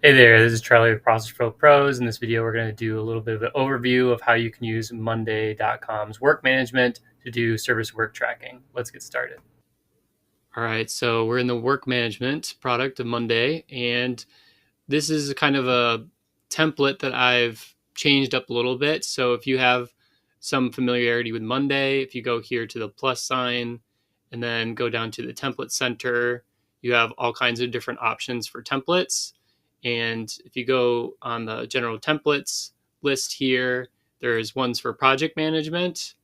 Hey there, this is Charlie with Process Flow Pros. In this video, we're going to do a little bit of an overview of how you can use Monday.com's work management to do service work tracking. Let's get started. All right, so we're in the work management product of Monday, and this is kind of a template that I've changed up a little bit. So if you have some familiarity with Monday, if you go here to the plus sign and then go down to the template center, you have all kinds of different options for templates. And if you go on the general templates list here, there's ones for project management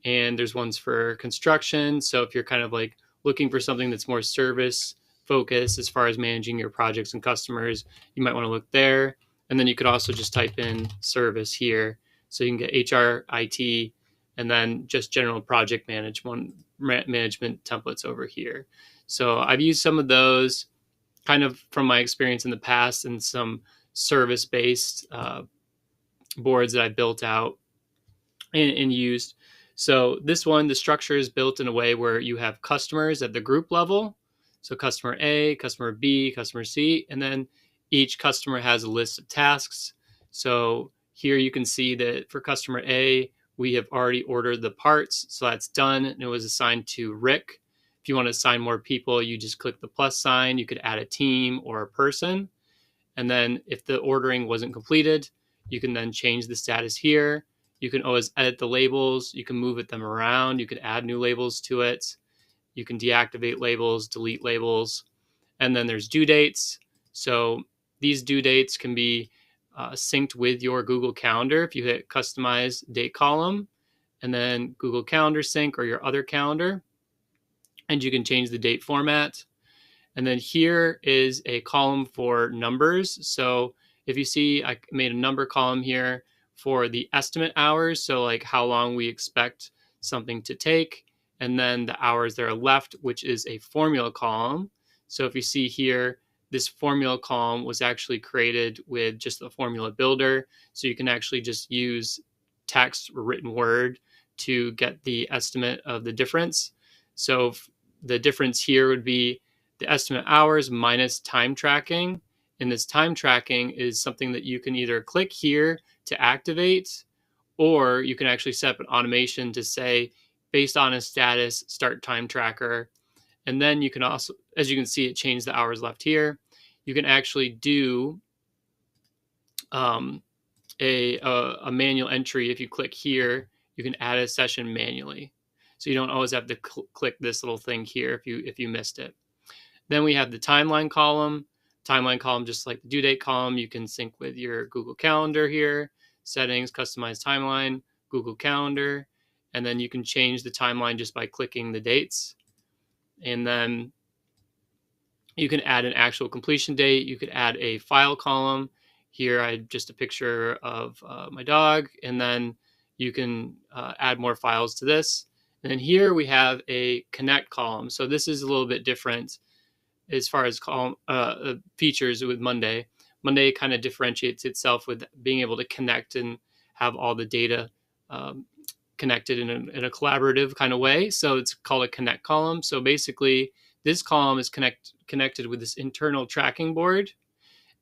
and there's ones for construction. So if you're kind of like looking for something that's more service focused as far as managing your projects and customers, you might want to look there. And then you could also just type in service here. So you can get HR, IT, and then just general project management templates over here. So I've used some of those kind of from my experience in the past and some service-based boards that I built out and used. So this one, the structure is built in a way where you have customers at the group level. So customer A, customer B, customer C, and then each customer has a list of tasks. So here you can see that for customer A, we have already ordered the parts. So that's done, and it was assigned to Rick. If you want to assign more people, you just click the plus sign. You could add a team or a person. And then if the ordering wasn't completed, you can then change the status here. You can always edit the labels. You can move them around. You could add new labels to it. You can deactivate labels, delete labels. And then there's due dates. So these due dates can be synced with your Google Calendar if you hit customize date column and then Google Calendar sync or your other calendar. And you can change the date format. And then here is a column for numbers. So if you see, I made a number column here for the estimate hours. So like how long we expect something to take. And then the hours that are left, which is a formula column. So if you see here, this formula column was actually created with just the formula builder. So you can actually just use text or written word to get the estimate of the difference. So the difference here would be the estimate hours minus time tracking. And this time tracking is something that you can either click here to activate, or you can actually set up an automation to say, based on a status, start time tracker. And then you can also, as you can see, it changed the hours left here. You can actually do a manual entry. If you click here, you can add a session manually. So you don't always have to click this little thing here if you missed it. Then we have the timeline column. Timeline column, just like the due date column, you can sync with your Google Calendar here. Settings, customize timeline, Google Calendar. And then you can change the timeline just by clicking the dates. And then you can add an actual completion date. You could add a file column. Here I had just a picture of my dog. And then you can add more files to this. And then here we have a connect column. So this is a little bit different as far as features with Monday. Monday kind of differentiates itself with being able to connect and have all the data connected in a collaborative kind of way. So it's called a connect column. So basically, this column is connected with this internal tracking board.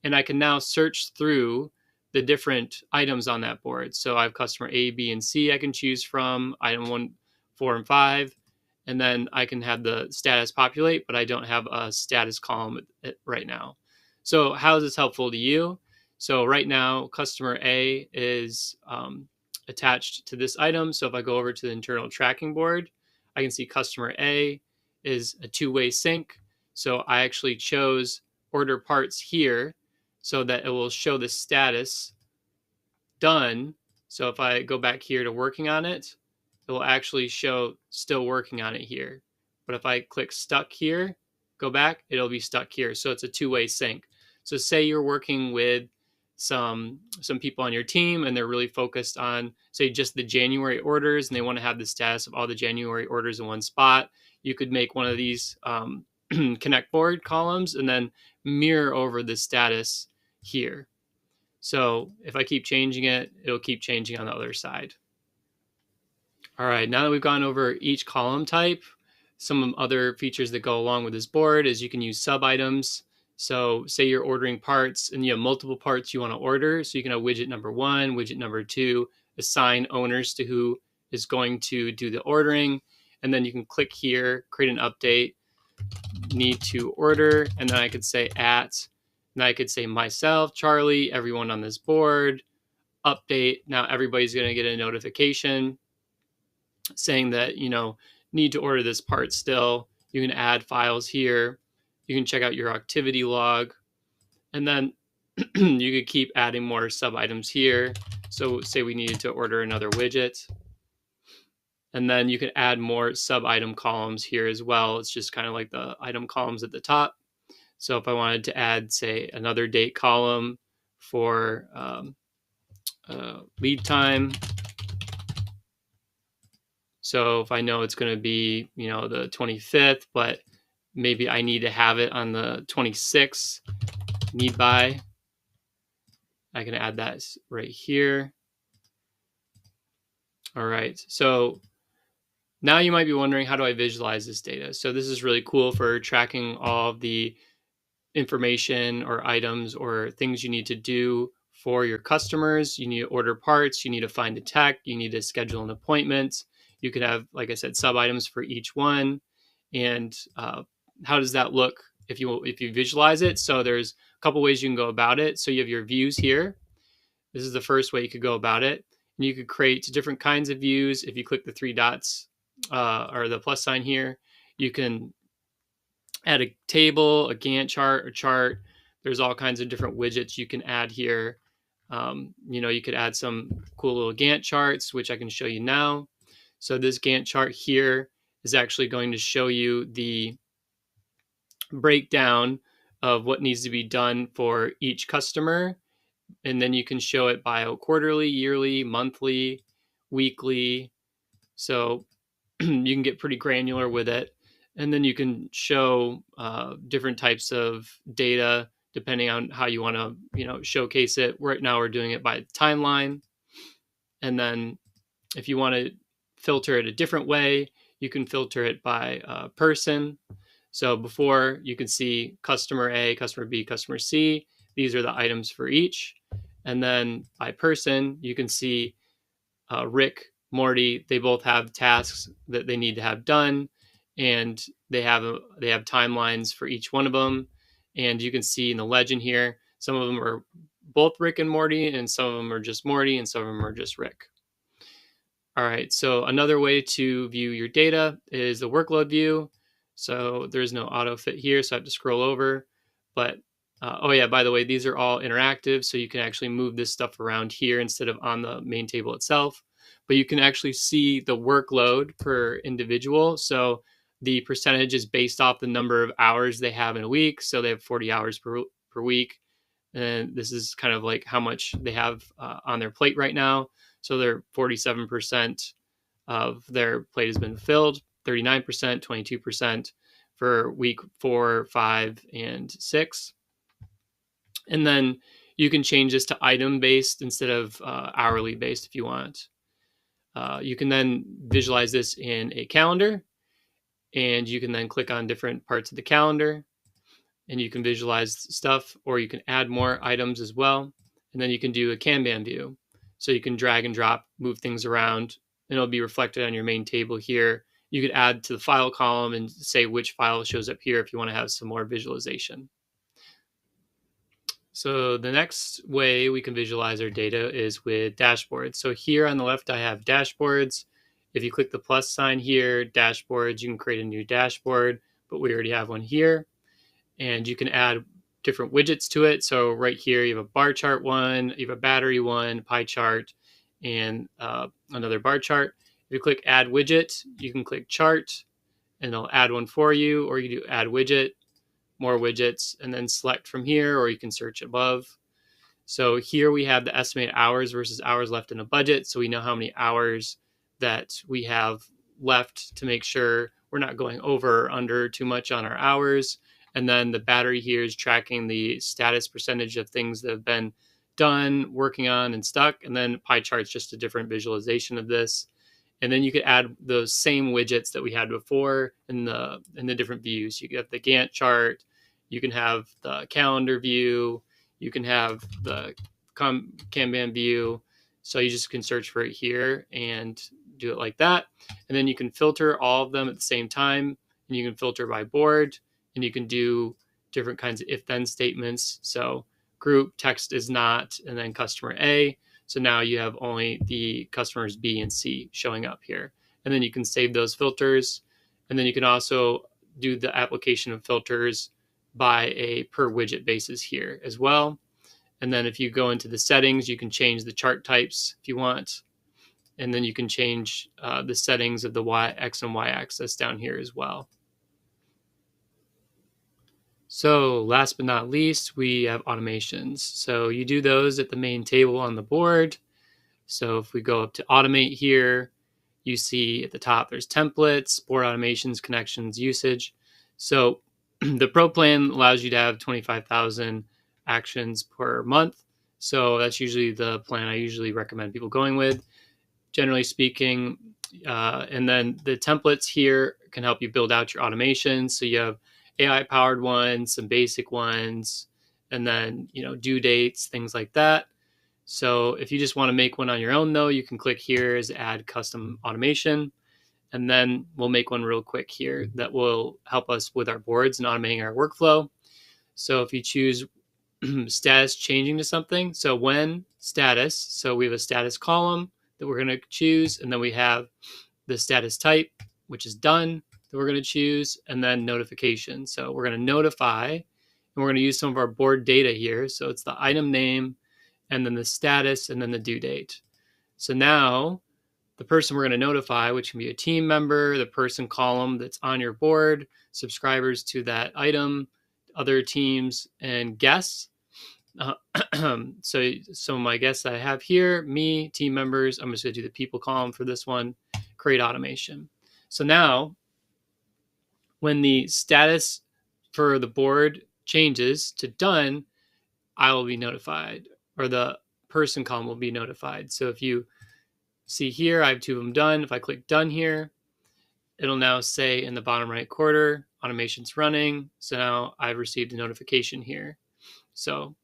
And I can now search through the different items on that board. So I have customer A, B, and C I can choose from, item 1, 4, and 5. And then I can have the status populate, but I don't have a status column right now. So how is this helpful to you? So right now, customer A is attached to this item. So if I go over to the internal tracking board, I can see customer A is a two-way sync. So I actually chose order parts here so that it will show the status done. So if I go back here to working on it, it will actually show still working on it here. But if I click stuck here, go back, it'll be stuck here. So it's a two-way sync. So say you're working with some people on your team and they're really focused on, say, just the January orders, and they want to have the status of all the January orders in one spot. You could make one of these connect board columns and then mirror over the status here. So if I keep changing it, it'll keep changing on the other side. All right, now that we've gone over each column type, some other features that go along with this board is you can use SubItems. So say you're ordering parts and you have multiple parts you want to order. So you can have widget number 1, widget number 2, assign owners to who is going to do the ordering. And then you can click here, create an update, need to order. And then I could say at, and I could say myself, Charlie, everyone on this board, update. Now everybody's going to get a notification saying that, need to order this part still. You can add files here. You can check out your activity log. And then you could keep adding more sub items here. So say we needed to order another widget. And then you can add more sub item columns here as well. It's just kind of like the item columns at the top. So if I wanted to add, say, another date column for lead time. So if I know it's going to be, the 25th, but maybe I need to have it on the 26th, need by, I can add that right here. All right, so now you might be wondering, how do I visualize this data? So this is really cool for tracking all of the information or items or things you need to do for your customers. You need to order parts, you need to find a tech, you need to schedule an appointment. You could have, like I said, sub items for each one. And how does that look if you visualize it? So there's a couple ways you can go about it. So you have your views here. This is the first way you could go about it. And you could create different kinds of views. If you click the 3 dots or the plus sign here, you can add a table, a Gantt chart, a chart. There's all kinds of different widgets you can add here. You could add some cool little Gantt charts, which I can show you now. So this Gantt chart here is actually going to show you the breakdown of what needs to be done for each customer. And then you can show it by quarterly, yearly, monthly, weekly. So you can get pretty granular with it. And then you can show different types of data depending on how you want to, showcase it. Right now we're doing it by timeline. And then if you want to filter it a different way, you can filter it by person. So before, you can see customer A, customer B, customer C. These are the items for each. And then by person, you can see Rick, Morty, they both have tasks that they need to have done, and they have timelines for each one of them. And you can see in the legend here, some of them are both Rick and Morty, and some of them are just Morty, and some of them are just Rick. All right, so another way to view your data is the workload view. So there's no auto fit here, so I have to scroll over. But oh yeah, by the way, these are all interactive, so you can actually move this stuff around here instead of on the main table itself. But you can actually see the workload per individual. So the percentage is based off the number of hours they have in a week. So they have 40 hours per week. And this is kind of like how much they have on their plate right now. So they're 47% of their plate has been filled, 39%, 22% for week 4, 5, and 6. And then you can change this to item based instead of hourly based if you want. You can then visualize this in a calendar, and you can then click on different parts of the calendar and you can visualize stuff, or you can add more items as well. And then you can do a Kanban view. So you can drag and drop, move things around, and it'll be reflected on your main table here. You could add to the file column and say which file shows up here if you want to have some more visualization. So the next way we can visualize our data is with dashboards. So here on the left, I have dashboards. If you click the plus sign here, dashboards, you can create a new dashboard, but we already have one here. And you can add different widgets to it. So right here, you have a bar chart one, you have a battery one, pie chart, and another bar chart. If you click add widget, you can click chart and it'll add one for you, or you do add widget, more widgets, and then select from here, or you can search above. So here we have the estimated hours versus hours left in a budget. So we know how many hours that we have left to make sure we're not going over or under too much on our hours. And then the battery here is tracking the status percentage of things that have been done, working on, and stuck. And then pie chart's just a different visualization of this. And then you could add those same widgets that we had before in the different views. You get the Gantt chart, You can have the calendar view. You can have the Kanban view. So you just can search for it here and do it like that. And then you can filter all of them at the same time. And you can filter by board. And you can do different kinds of if-then statements. So group text is not, and then customer A. So now you have only the customers B and C showing up here. And then you can save those filters. And then you can also do the application of filters by a per widget basis here as well. And then if you go into the settings, you can change the chart types if you want. And then you can change the settings of the X and Y axis down here as well. So last but not least, we have automations. So you do those at the main table on the board. So if we go up to automate here, you see at the top there's templates, board automations, connections, usage. So the Pro plan allows you to have 25,000 actions per month. So that's usually the plan I usually recommend people going with, generally speaking. And then the templates here can help you build out your automations. So you have AI powered ones, some basic ones, and then, due dates, things like that. So if you just want to make one on your own, though, you can click here as add custom automation. And then we'll make one real quick here that will help us with our boards and automating our workflow. So if you choose status changing to something, so when status, so we have a status column that we're going to choose, and then we have the status type, which is done, that we're going to choose, and then notification. So we're going to notify, and we're going to use some of our board data here. So it's the item name, and then the status, and then the due date. So now the person we're going to notify, which can be a team member, the person column that's on your board, subscribers to that item, other teams, and guests. So my guests I have here, me, team members, I'm just going to do the people column for this one, create automation. So now when the status for the board changes to done, I will be notified, or the person column will be notified. So if you see here, I have 2 of them done. If I click done here, it'll now say in the bottom right corner, automation's running. So now I've received a notification here. So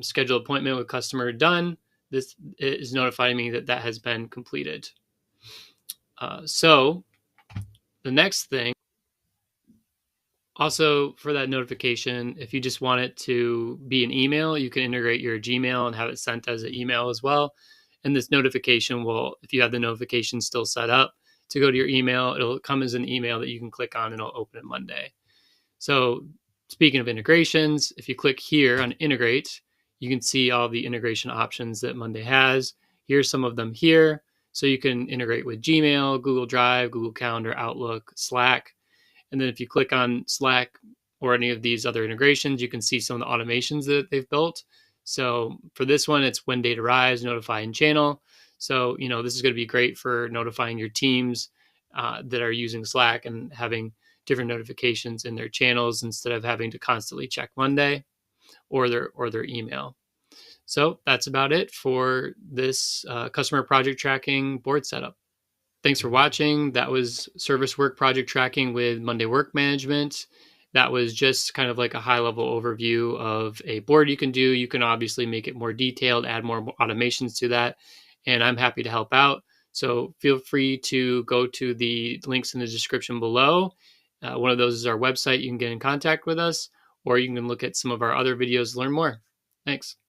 schedule appointment with customer done. This is notifying me that that has been completed. So the next thing, also for that notification, if you just want it to be an email, you can integrate your Gmail and have it sent as an email as well. And this notification will, if you have the notification still set up to go to your email, it'll come as an email that you can click on and it'll open it Monday. So speaking of integrations, if you click here on integrate, you can see all the integration options that Monday has. Here's some of them here. So you can integrate with Gmail, Google Drive, Google Calendar, Outlook, Slack. And then if you click on Slack or any of these other integrations, you can see some of the automations that they've built. So for this one, it's when data arrives, notify and channel. So, this is going to be great for notifying your teams that are using Slack and having different notifications in their channels instead of having to constantly check Monday or their email. So that's about it for this customer project tracking board setup. Thanks for watching. That was service work project tracking with Monday Work Management. That was just kind of like a high-level overview of a board you can do. You can obviously make it more detailed, add more automations to that, and I'm happy to help out. So feel free to go to the links in the description below. One of those is our website. You can get in contact with us, or you can look at some of our other videos to learn more. Thanks.